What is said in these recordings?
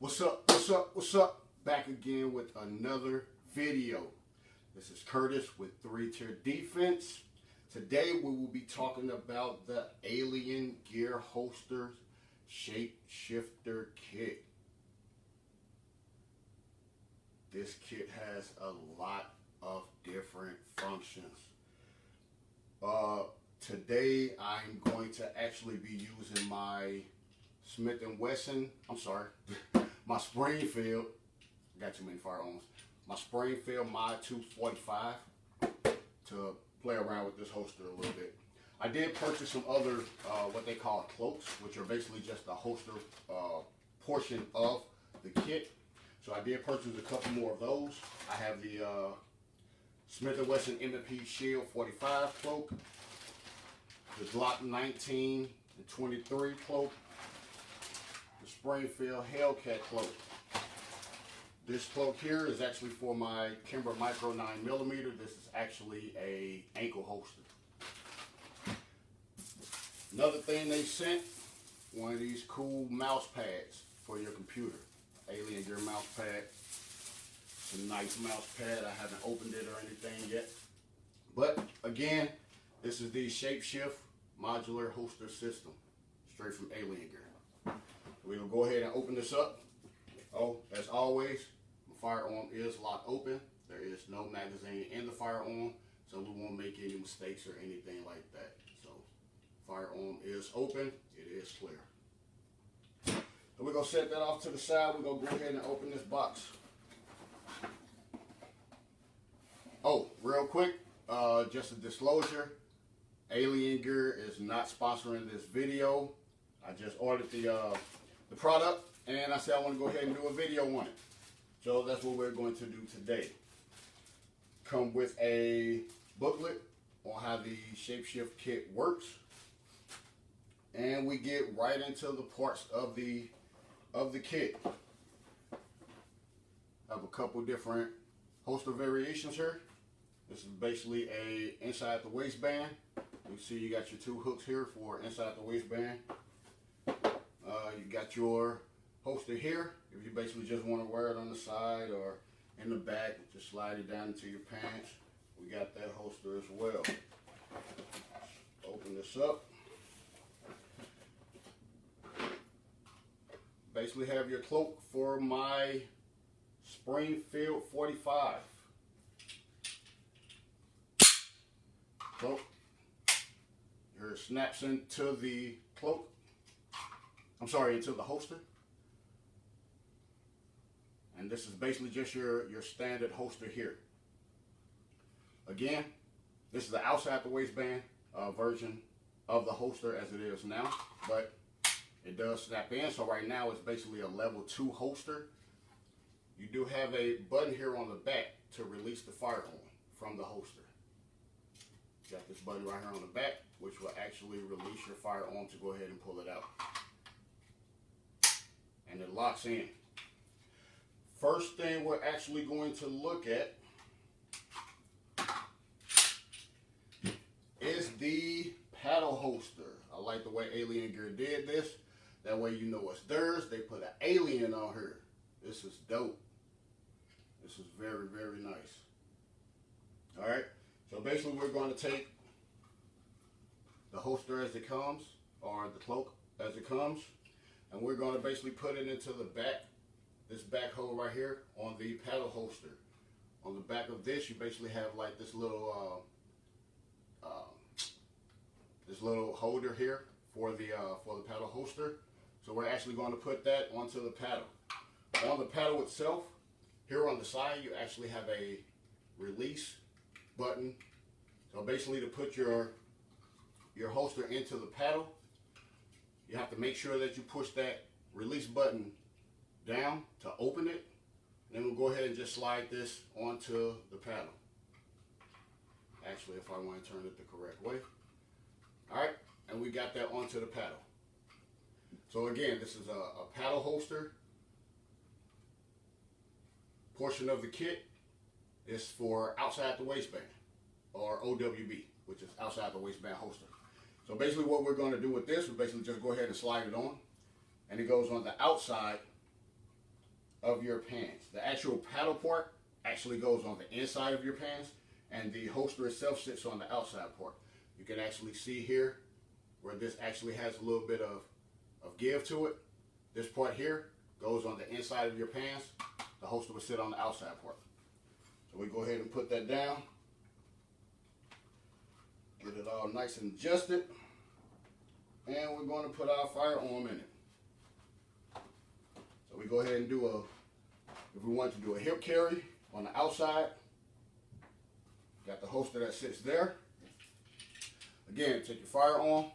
What's up? What's up? What's up? Back again with another video. This is Curtis with 3-Tier Defense. Today we will be talking about the Alien Gear Holsters Shapeshifter Kit. This kit has a lot of different functions. Today I'm going to actually be using my Smith & Wesson, my Springfield, got too many firearms, my Springfield Mod 245 to play around with this holster a little bit. I did purchase some other, what they call cloaks, which are basically just the holster portion of the kit. So I did purchase a couple more of those. I have the Smith & Wesson M&P Shield 45 cloak, the Glock 19 and 23 cloak, the Springfield Hellcat cloak. This cloak here is actually for my Kimber Micro 9mm. This is actually a ankle holster. Another thing they sent, one of these cool mouse pads for your computer. Alien Gear mouse pad. It's a nice mouse pad. I haven't opened it or anything yet. But again, this is the Shapeshift modular holster system, straight from Alien Gear. We'll go ahead and open this up. Oh, as always, the firearm is locked open. There is no magazine in the firearm, so we won't make any mistakes or anything like that. So, firearm is open. It is clear. So we're gonna set that off to the side. We're gonna go ahead and open this box. Oh, real quick, just a disclosure. Alien Gear is not sponsoring this video. I just ordered the product, and I said I want to go ahead and do a video on it. So that's what we're going to do today. Come with a booklet on how the Shapeshift kit works, and we get right into the parts of the kit. I have a couple different holster variations here. This is basically a inside the waistband. You see you got your two hooks here for inside the waistband. You got your holster here. If you basically just want to wear it on the side or in the back, just slide it down into your pants. We got that holster as well. Open this up. Basically have your cloak for my Springfield 45. Cloak. Here it snaps into the cloak. Into the holster. And this is basically just your standard holster here. Again, this is the outside the waistband version of the holster as it is now, but it does snap in. So right now it's basically a level 2 holster. You do have a button here on the back to release the firearm from the holster. You got this button right here on the back, which will actually release your firearm to go ahead and pull it out. And it locks in. First thing we're actually going to look at is the paddle holster. I like the way Alien Gear did this. That way you know it's theirs. They put an alien on here. This is dope. This is very, very nice. Alright, so basically we're going to take the holster as it comes, or the cloak as it comes, and we're going to basically put it into the back, this back hole right here on the paddle holster. On the back of this, you basically have like this little holder here for the paddle holster. So we're actually going to put that onto the paddle. On the paddle itself, here on the side, you actually have a release button. So basically, to put your holster into the paddle, you have to make sure that you push that release button down to open it. And then we'll go ahead and just slide this onto the paddle. Actually, if I want to turn it the correct way. All right, and we got that onto the paddle. So again, this is a paddle holster. Portion of the kit is for outside the waistband, or OWB, which is outside the waistband holster. So basically what we're going to do with this, we basically just go ahead and slide it on, and it goes on the outside of your pants. The actual paddle part actually goes on the inside of your pants, and the holster itself sits on the outside part. You can actually see here where this actually has a little bit of give to it. This part here goes on the inside of your pants. The holster will sit on the outside part. So we go ahead and put that down. Get it all nice and adjusted. And we're going to put our firearm in it. So we go ahead and do if we want to do a hip carry on the outside, got the holster that sits there. Again, take your firearm,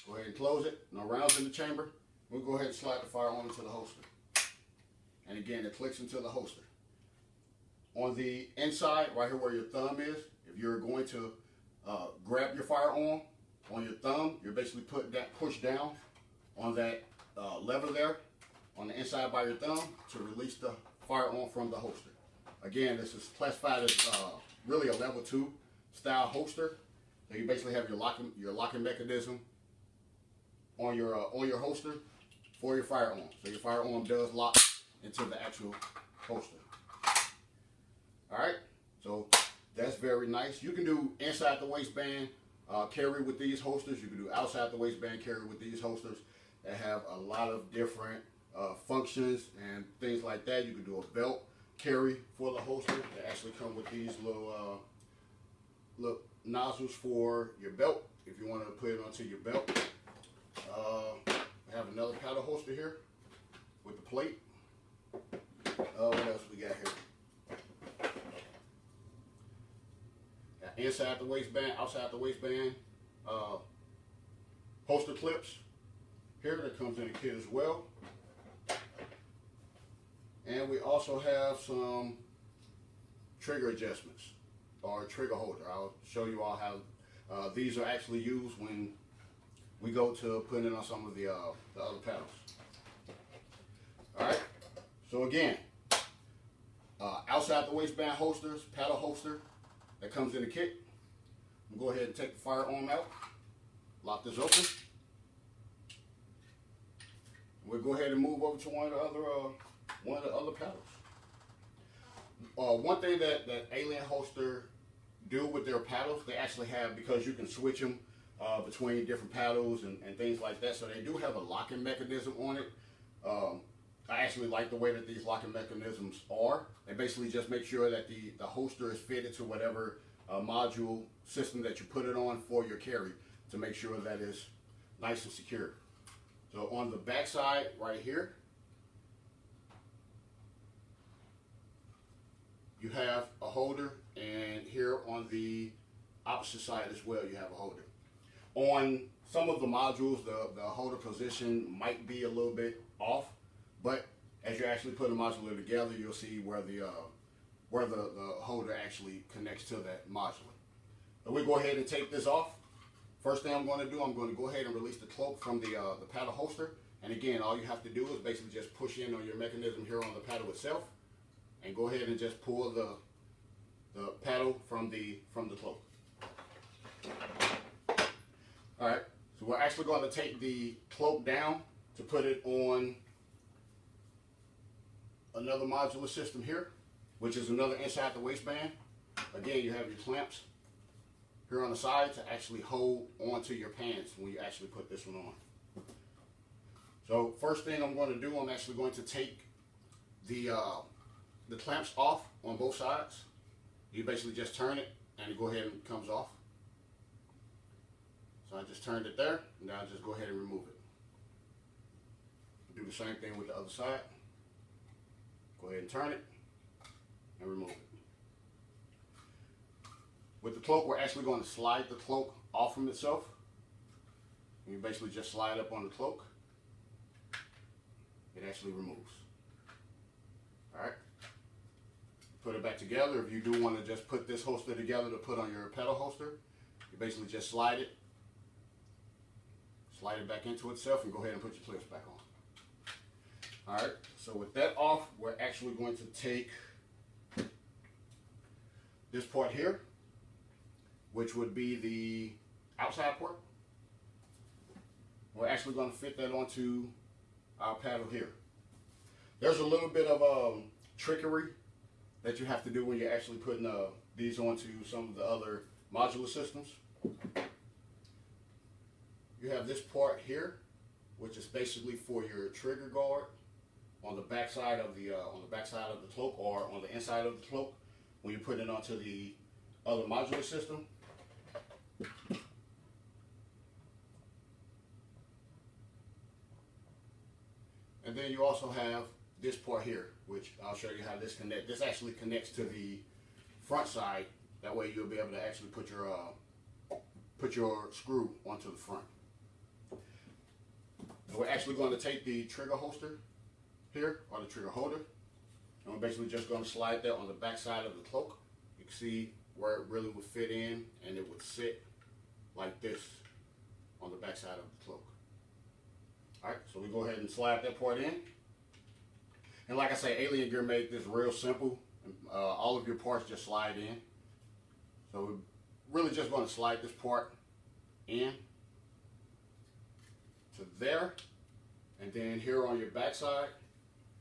go ahead and close it. No rounds in the chamber. We'll go ahead and slide the firearm into the holster. And again, it clicks into the holster. On the inside, right here where your thumb is, if you're going to grab your firearm on your thumb, you're basically putting that push down on that lever there on the inside by your thumb to release the firearm from the holster. Again, this is classified as really a level 2 style holster. So you basically have your locking mechanism on your holster for your firearm. So your firearm does lock into the actual holster. All right, so that's very nice. You can do inside the waistband carry with these holsters. You can do outside the waistband carry with these holsters that have a lot of different functions and things like that. You can do a belt carry for the holster. They actually come with these little nozzles for your belt if you want to put it onto your belt. We have another paddle holster here with the plate. What else we got here? Got inside the waistband, outside the waistband holster clips here that comes in a kit as well. And we also have some trigger adjustments or trigger holder. I'll show you all how these are actually used when we go to put it on some of the other paddles. All right. So again, outside the waistband holsters, paddle holster that comes in the kit. We'll go ahead and take the firearm out. Lock this open. We'll go ahead and move over to one of the other paddles. One thing that Alien Holster do with their paddles, they actually have, because you can switch them between different paddles and things like that, so they do have a locking mechanism on it. I actually like the way that these locking mechanisms are. They basically just make sure that the holster is fitted to whatever module system that you put it on for your carry to make sure that it's nice and secure. So on the back side right here, you have a holder, and here on the opposite side as well, you have a holder. On some of the modules, the holder position might be a little bit off, but as you actually put a module together, you'll see where the holder actually connects to that module. So we go ahead and take this off. First thing I'm going to do, I'm going to go ahead and release the cloak from the paddle holster. And again, all you have to do is basically just push in on your mechanism here on the paddle itself, and go ahead and just pull the paddle from the cloak. All right, so we're actually going to take the cloak down to put it on another modular system here, which is another inside the waistband. Again, you have your clamps here on the side to actually hold onto your pants when you actually put this one on. So first thing I'm going to do, I'm actually going to take the clamps off on both sides. You basically just turn it and it go ahead and comes off. So I just turned it there, and now I just go ahead and remove it. Do the same thing with the other side. Go ahead and turn it and remove it. With the cloak, we're actually going to slide the cloak off from itself. And you basically just slide up on the cloak. It actually removes. All right. Put it back together. If you do want to just put this holster together to put on your pedal holster, you basically just slide it back into itself, and go ahead and put your clips back on. All right. So with that off, we're actually going to take this part here, which would be the outside part. We're actually going to fit that onto our paddle here. There's a little bit of trickery that you have to do when you're actually putting these onto some of the other modular systems. You have this part here, which is basically for your trigger guard on the backside of the cloak, or on the inside of the cloak when you put it onto the other modular system. And then you also have this part here, which I'll show you how this connects. This actually connects to the front side. That way you'll be able to actually put your screw onto the front. And we're actually going to take the trigger holster here, or the trigger holder, and we're basically just going to slide that on the back side of the cloak. You can see where it really would fit in, and it would sit like this on the back side of the cloak. Alright, so we go ahead and slide that part in. And like I say, Alien Gear made this real simple. All of your parts just slide in. So we're really just going to slide this part in to there. And then here on your back side,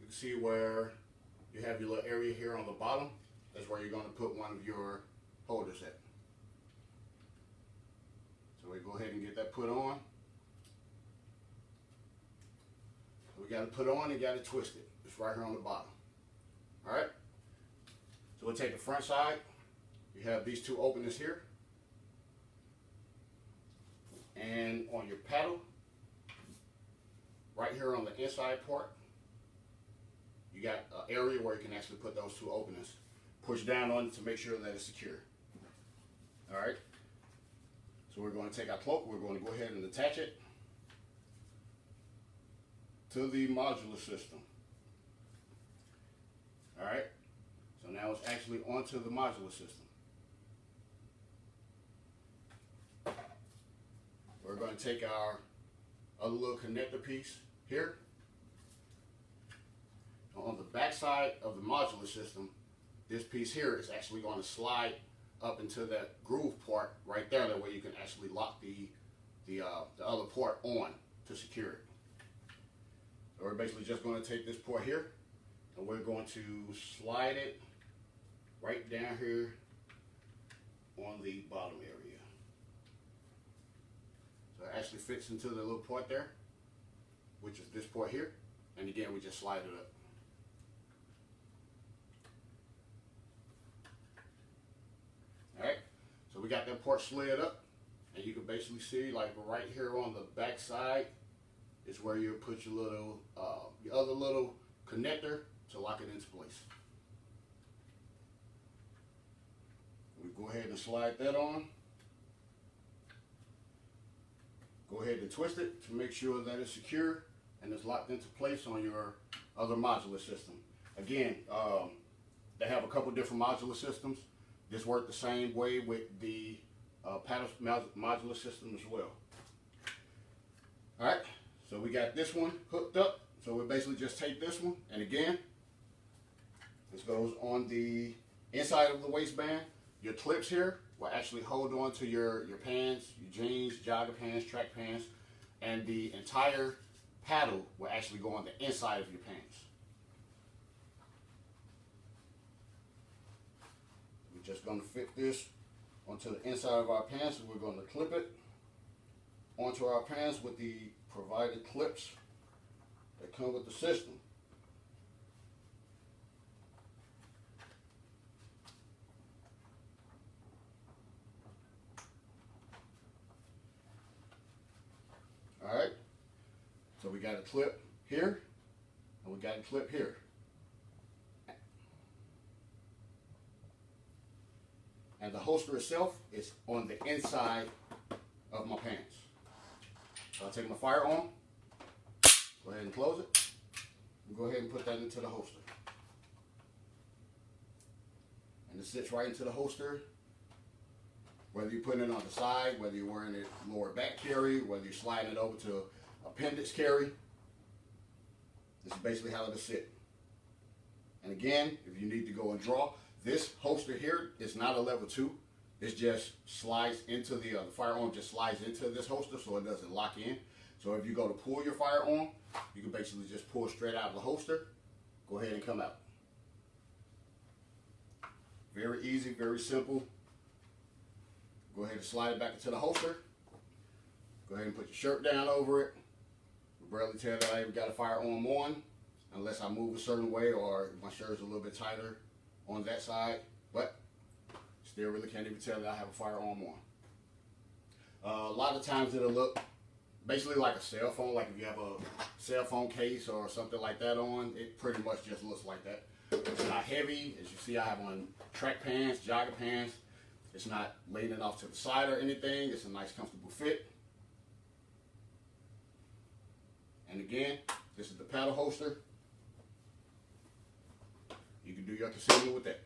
you can see where you have your little area here on the bottom. That's where you're going to put one of your holders at. So we go ahead and get that put on. We got to put on and got to twist it. It's right here on the bottom. All right. So we'll take the front side. You have these two openings here. And on your paddle, right here on the inside part, you got an area where you can actually put those two openings. Push down on it to make sure that it's secure. All right. So we're going to take our cloak. We're going to go ahead and attach it to the modular system. All right. So now it's actually onto the modular system. We're going to take our other little connector piece here. On the back side of the modular system, this piece here is actually going to slide up into that groove part right there. That way you can actually lock the other part on to secure it. So we're basically just going to take this part here, and we're going to slide it right down here on the bottom area. So it actually fits into the little part there, which is this part here. And again, we just slide it up. Alright, so we got that part slid up, and you can basically see, like right here on the back side is where you put your little, your other little connector to lock it into place. We go ahead and slide that on. Go ahead and twist it to make sure that it's secure and it's locked into place on your other modular system. Again, they have a couple different modular systems. This worked the same way with the paddle modular system as well. All right, so we got this one hooked up. So we basically just take this one, and again, this goes on the inside of the waistband. Your clips here will actually hold on to your pants, your jeans, jogger pants, track pants, and the entire paddle will actually go on the inside of your pants. We're just going to fit this onto the inside of our pants, and we're going to clip it onto our pants with the provided clips that come with the system. All right, so we got a clip here, and we got a clip here. And the holster itself is on the inside of my pants. So I'll take my firearm, go ahead and close it, and go ahead and put that into the holster. And it sits right into the holster. Whether you're putting it on the side, whether you're wearing it lower back carry, whether you're sliding it over to appendix carry, this is basically how it'll sit. And again, if you need to go and draw, this holster here is not a level 2. It just slides into the firearm just slides into this holster, so it doesn't lock in. So if you go to pull your firearm, you can basically just pull straight out of the holster, go ahead and come out. Very easy, very simple. Go ahead and slide it back into the holster. Go ahead and put your shirt down over it. Rarely tell that I even got a firearm on unless I move a certain way or my shirt's a little bit tighter on that side, but still really can't even tell that I have a firearm on. A lot of times it'll look basically like a cell phone, like if you have a cell phone case or something like that on, it pretty much just looks like that. It's not heavy. As you see, I have on track pants, jogger pants. It's not leaning off to the side or anything. It's a nice comfortable fit. And again, this is the paddle holster. You can do your concealment with that.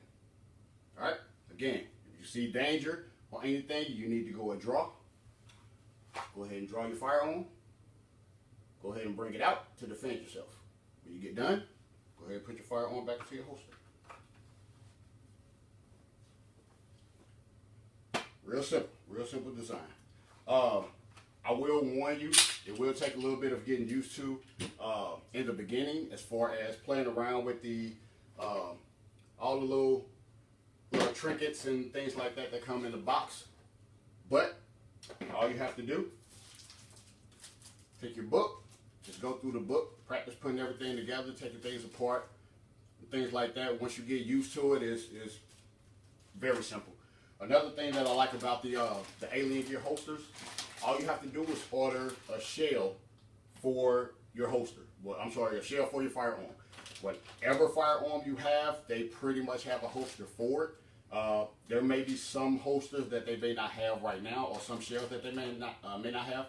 All right. Again, if you see danger or anything, you need to go and draw. Go ahead and draw your firearm. Go ahead and bring it out to defend yourself. When you get done, go ahead and put your firearm back into your holster. Real simple design. I will warn you, it will take a little bit of getting used to in the beginning as far as playing around with the all the little trinkets and things like that that come in the box. But all you have to do, take your book, just go through the book, practice putting everything together, taking things apart, things like that. Once you get used to it, it's very simple. Another thing that I like about the Alien Gear holsters, all you have to do is order a shell for your holster. Well, I'm sorry, a shell for your firearm. Whatever firearm you have, they pretty much have a holster for it. There may be some holsters that they may not have right now, or some shells that they may not have.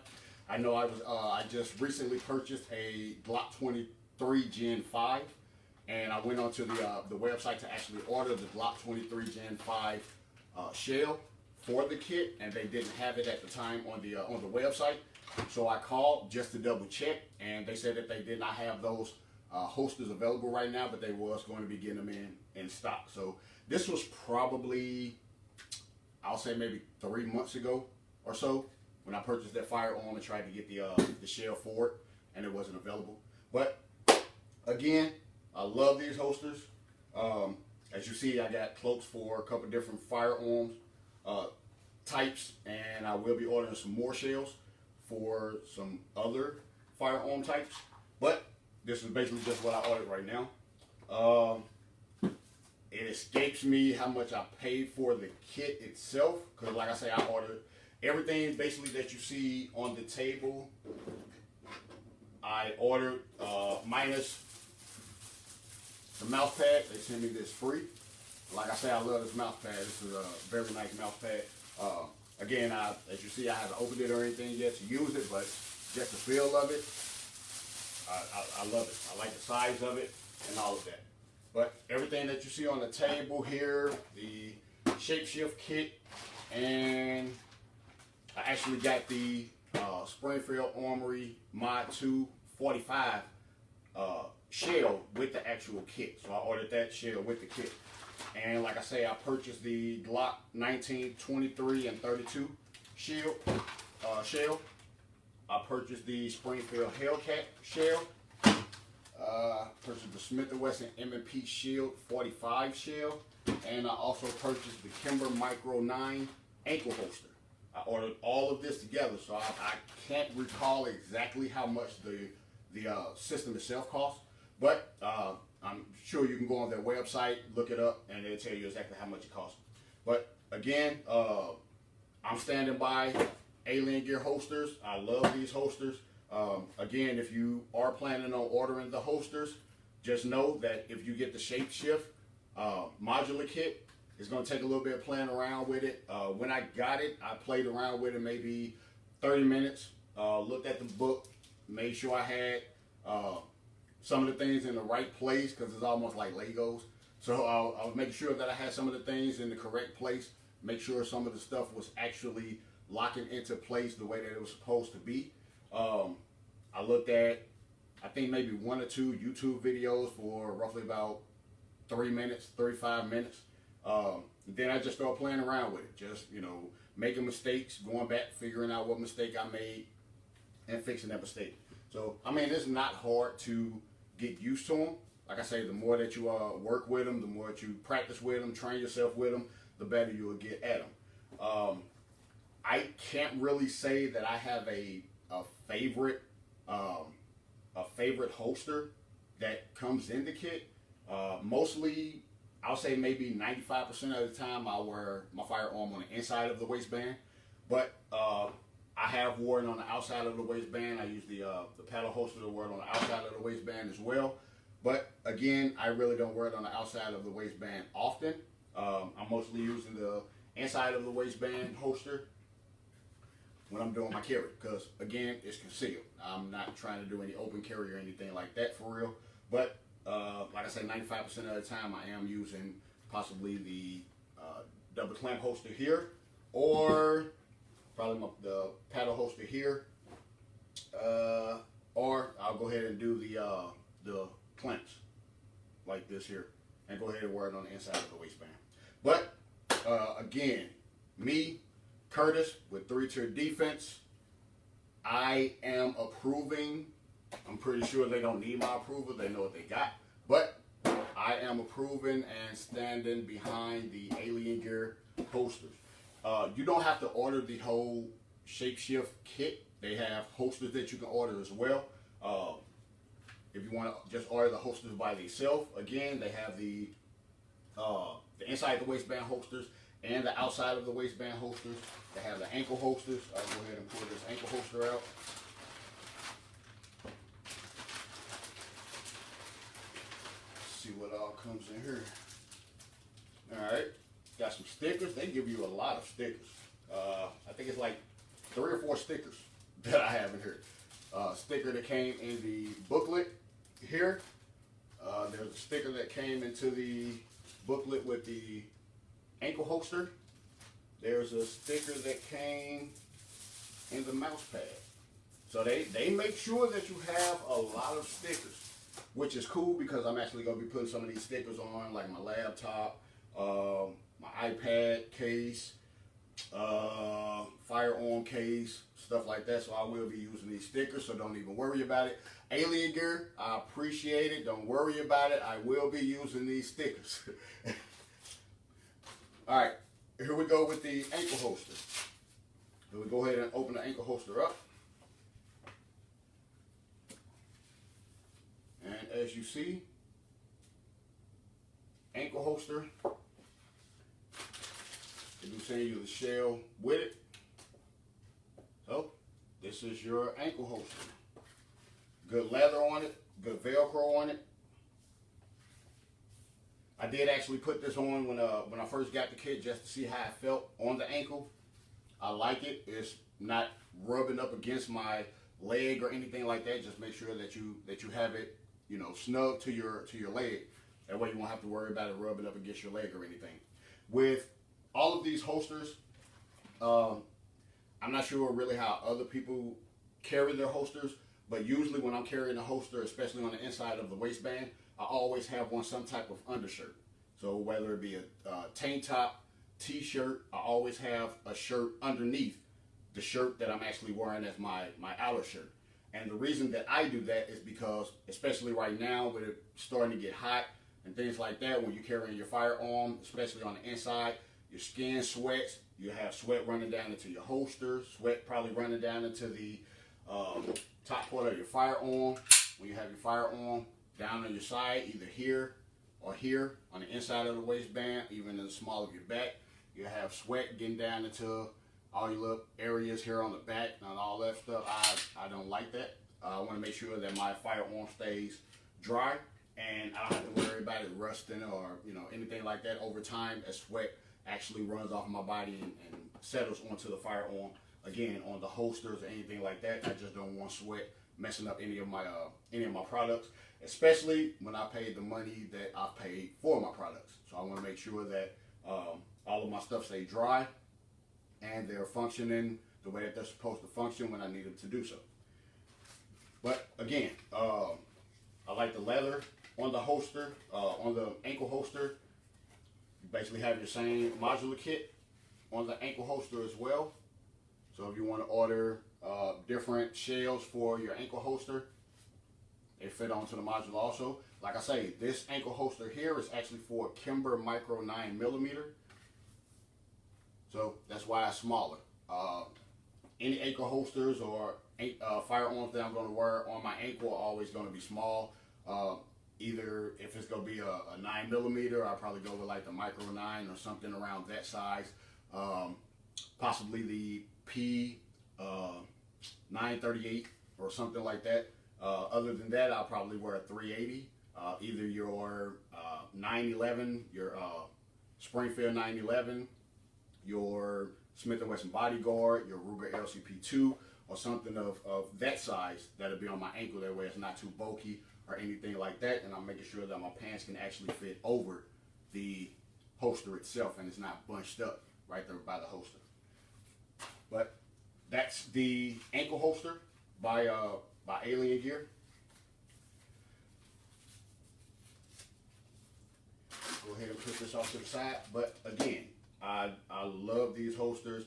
I know I just recently purchased a Glock 23 Gen 5, and I went onto the website to actually order the Glock 23 Gen 5 shell for the kit, and they didn't have it at the time on the website. So I called just to double check, and they said that they did not have those holsters available right now, but they was going to be getting them in stock. So this was probably, I'll say maybe 3 months ago or so when I purchased that firearm and tried to get the shell for it, and it wasn't available. But again, I love these holsters. As you see, I got cloaks for a couple different firearms types, and I will be ordering some more shells for some other firearm types. But this is basically just what I ordered right now. It escapes me how much I paid for the kit itself, because like I say, I ordered everything basically that you see on the table. I ordered minus the mouse pad. They sent me this free. Like I say, I love this mouse pad. This is a very nice mouse pad. Again, as you see, I haven't opened it or anything yet to use it, but just the feel of it, I love it. I like the size of it and all of that. But everything that you see on the table here, the Shapeshift kit, and I actually got the Springfield Armory Mod 2 45 shell with the actual kit. So I ordered that shell with the kit. And like I say, I purchased the Glock 19, 23, and 32 shell. I purchased the Springfield Hellcat shell. Purchased the Smith & Wesson M&P Shield 45 shell. And I also purchased the Kimber Micro 9 ankle holster. I ordered all of this together, so I can't recall exactly how much the system itself costs. But I'm sure you can go on their website, look it up, and they'll tell you exactly how much it costs. But again, I'm standing by Alien Gear holsters. I love these holsters. Again, if you are planning on ordering the holsters, just know that if you get the Shapeshift modular kit, it's going to take a little bit of playing around with it. When I got it, I played around with it maybe 30 minutes, looked at the book, made sure I had some of the things in the right place, because it's almost like Legos. So I'll make sure that I had some of the things in the correct place, make sure some of the stuff was actually locking into place the way that it was supposed to be. I looked at, I think maybe 1 or 2 YouTube videos for roughly about 3 minutes, 35 minutes. Then I just started playing around with it, just, making mistakes, going back, figuring out what mistake I made, and fixing that mistake. So, I mean, it's not hard to get used to them. like I say, the more that you work with them, the more that you practice with them, train yourself with them, the better you will get at them. I can't really say that I have a favorite holster that comes in the kit. Mostly, I'll say maybe 95% of the time I wear my firearm on the inside of the waistband, but I have worn it on the outside of the waistband. I use the paddle holster to wear it on the outside of the waistband as well. But again, I really don't wear it on the outside of the waistband often. I'm mostly using the inside of the waistband holster when I'm doing my carry, because again, it's concealed. I'm not trying to do any open carry or anything like that for real. But like I say, 95% of the time I am using possibly the double clamp holster here, or probably the paddle holster here, or I'll go ahead and do the clamps like this here, and go ahead and wear it on the inside of the waistband. But again, me, Curtis, with 3-tier defense, I am approving. I'm pretty sure they don't need my approval. They know what they got. But I am approving and standing behind the Alien Gear holsters. You don't have to order the whole Shapeshift kit. They have holsters that you can order as well. If you want to just order the holsters by themselves, again, they have the inside of the waistband holsters and the outside of the waistband holsters. They have the ankle holsters. I'll go ahead and pull this ankle holster out. See what all comes in here. Alright, got some stickers. They give you a lot of stickers. I think it's like 3 or 4 stickers that I have in here. Sticker that came in the booklet here. There's a sticker that came into the booklet with the ankle holster. There's a sticker that came in the mouse pad. So they make sure that you have a lot of stickers, which is cool because I'm actually going to be putting some of these stickers on, like my laptop, my iPad case, firearm case, stuff like that. So I will be using these stickers, so don't even worry about it. Alien Gear, I appreciate it. Don't worry about it. I will be using these stickers. All right, here we go with the ankle holster. So we go ahead and open the ankle holster up. And as you see, ankle holster. They do send you the shell with it. So this is your ankle holster. Good leather on it, good Velcro on it. I did actually put this on when I first got the kit just to see how it felt on the ankle. I like it. It's not rubbing up against my leg or anything like that. Just make sure that you have it, you know, snug to your leg. That way you won't have to worry about it rubbing up against your leg or anything. With all of these holsters, I'm not sure really how other people carry their holsters, but usually when I'm carrying a holster, especially on the inside of the waistband, I always have on some type of undershirt. So whether it be a tank top, t-shirt, I always have a shirt underneath the shirt that I'm actually wearing as my outer shirt. And the reason that I do that is because, especially right now with it starting to get hot and things like that, when you're carrying your firearm, especially on the inside, your skin sweats, you have sweat running down into your holster, sweat probably running down into the top part of your firearm. When you have your firearm down on your side, either here or here on the inside of the waistband, even in the small of your back, you have sweat getting down into all your little areas here on the back and all that stuff. I don't like that. I want to make sure that my firearm stays dry and I don't have to worry about it rusting or anything like that over time as sweat actually runs off my body and settles onto the firearm. Again, on the holsters or anything like that, I just don't want sweat messing up any of my products, especially when I paid the money that I paid for my products. So I want to make sure that all of my stuff stay dry and they're functioning the way that they're supposed to function when I need them to do so. But again, I like the leather on the holster, on the ankle holster. You basically have your same modular kit on the ankle holster as well. So if you want to order different shells for your ankle holster, They fit onto the module also. Like I say, this ankle holster here is actually for a Kimber Micro 9mm. So that's why it's smaller. Any ankle holsters or firearms that I'm going to wear on my ankle are always going to be small. Either if it's going to be a 9mm, I'll probably go with like the Micro 9 or something around that size. Possibly the P 938 or something like that. Other than that, I'll probably wear a 380. Either your 911, your Springfield 911, your Smith & Wesson Bodyguard, your Ruger LCP2, or something of that size that'll be on my ankle. That way it's not too bulky or anything like that, and I'm making sure that my pants can actually fit over the holster itself and it's not bunched up right there by the holster. But that's the ankle holster by Alien Gear. Go ahead and put this off to the side. But again, I love these holsters.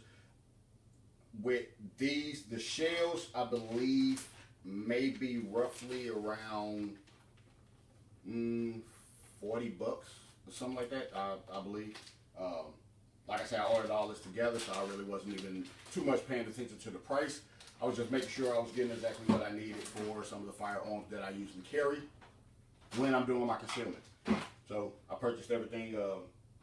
With these, the shells, I believe, may be roughly around $40 or something like that, I believe. Like I said, I ordered all this together, so I really wasn't even too much paying attention to the price. I was just making sure I was getting exactly what I needed for some of the firearms that I usually carry when I'm doing my concealment. So I purchased everything,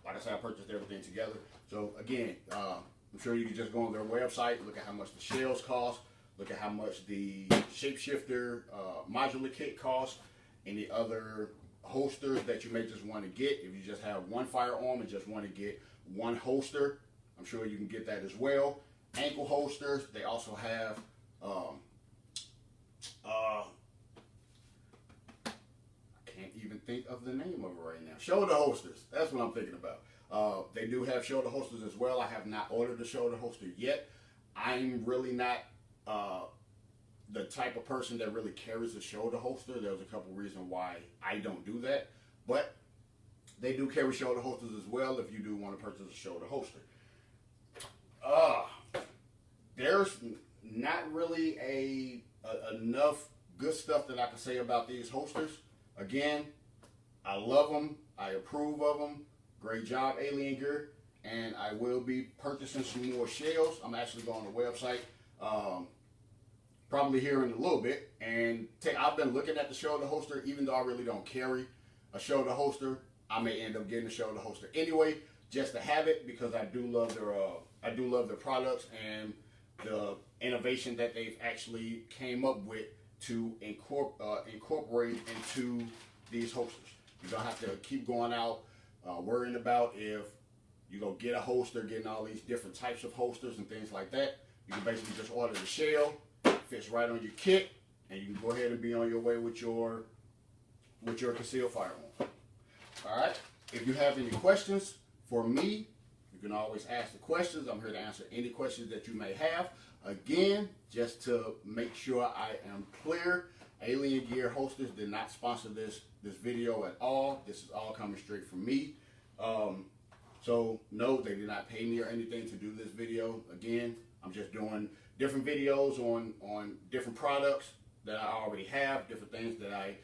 like I said, I purchased everything together. So again, I'm sure you can just go on their website, look at how much the shells cost, look at how much the shapeshifter modular kit costs, any other holsters that you may just want to get. If you just have one firearm and just want to get one holster, I'm sure you can get that as well. Ankle holsters, they also have I can't even think of the name of it right now. Shoulder holsters, that's what I'm thinking about. They do have shoulder holsters as well. I have not ordered a shoulder holster yet. I'm really not the type of person that really carries a shoulder holster. There's a couple reasons why I don't do that, but they do carry shoulder holsters as well if you do want to purchase a shoulder holster. There's not really enough good stuff that I can say about these holsters. Again, I love them. I approve of them. Great job, Alien Gear. And I will be purchasing some more shells. I'm actually going on the website probably here in a little bit. And I've been looking at the shoulder holster. Even though I really don't carry a shoulder holster, I may end up getting a shoulder holster anyway, just to have it, because I do love their products and the innovation that they've actually came up with to incorporate into these holsters. You don't have to keep going out worrying about if you go get a holster, getting all these different types of holsters and things like that. You can basically just order the shell, it fits right on your kit, and you can go ahead and be on your way with your concealed firearm. All right. If you have any questions for me, you can always ask the questions. I'm here to answer any questions that you may have. Again, just to make sure I am clear, Alien Gear holsters did not sponsor this video at all. This is all coming straight from me. So no, they did not pay me or anything to do this video. Again, I'm just doing different videos on different products that I already have, different things that I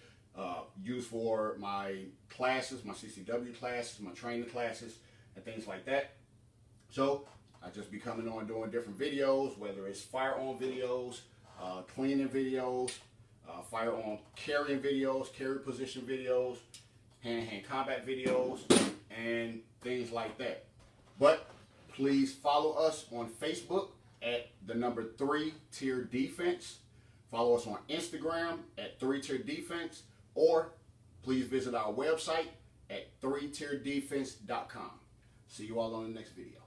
use for my classes, my CCW classes, my training classes, and things like that. So I just be coming on doing different videos, whether it's firearm videos, cleaning videos, firearm carrying videos, carry position videos, hand-to-hand combat videos, and things like that. But please follow us on Facebook at the number 3 Tier Defense. Follow us on Instagram at 3 Tier Defense, or please visit our website at 3tierdefense.com. See you all on the next video.